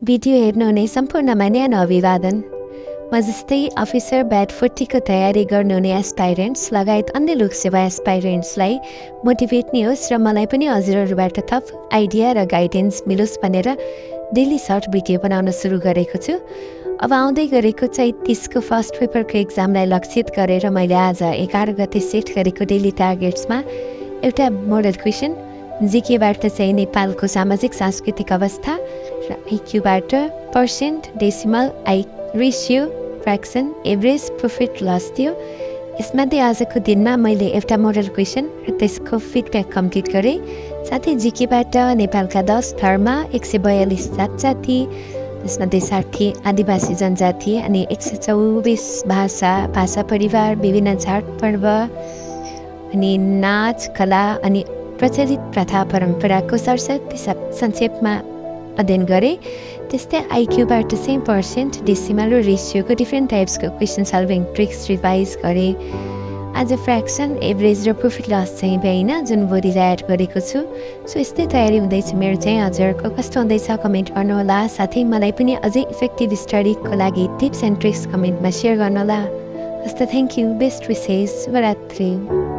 Video हेर्नुहुने सम्पूर्णमा न्यानो अभिवादन। म जस्तै अफिसर ब्याट 40 को तयारी गर्नुहुने एस्पाइरेन्ट्स लगायत अन्य लोकसेवा एस्पाइरेन्ट्सलाई मोटिभेट नै होस् र मलाई पनि हजुरहरूबाट थप आइडिया र गाइडेन्स मिलोस् भनेर डेली सर्ट भिडियो बनाउन सुरु गरेको छु। अब आउँदै गरेको चैत 30 को फर्स्ट पेपरको एक्जामलाई लक्षित गरेर मैले आज 11 गते सेट गरेको डेली टार्गेट्समा एउटा मोडल क्वेसन जिकेबाट चाहिँ नेपालको सामाजिक सांस्कृतिक अवस्था र आइक्यूबाट percent, decimal, ratio, fraction, average, profit loss थियो। यसमध्ये आजको दिनमा मैले एउटा मोडल क्वेसन र त्यसको फिडब्याक कम्प्लिट गरेँ। साथै जिकेबाट नेपालका 10 धर्म, 142 जात-जाति, त्यसमध्ये 60 आदिवासी जनजाति अनि 124 भाषा परिवार, विभिन्न चाडपर्व अनि नाच, कला अनि प्रचलित प्रथा परम्पराको सरसर संक्षेपमा अध्ययन गरेँ। त्यस्तै आइक्यूबाट चाहिँ पर्सेन्ट, डेसिमल र रेसियोको डिफ्रेन्ट टाइप्सको क्वेसन सल्भिङ ट्रिक्स रिभाइज गरेँ। आज फ्र्याक्सन, एभरेज र प्रॉफिट लस चाहिँ भ्याइन जुन भोलिलाई एड गरेको छु। सो यस्तै तयारी हुँदैछ मेरो चाहिँ। हजुरहरूको कस्तो हुँदैछ कमेन्ट गर्नुहोला। साथै मलाई पनि अझै इफेक्टिभ स्टडीको लागि टिप्स एन्ड ट्रिक्स कमेन्टमा सेयर गर्नुहोला। हस्त थ्याङ्क यू, बेस्ट विसेस, शुभरात्रि।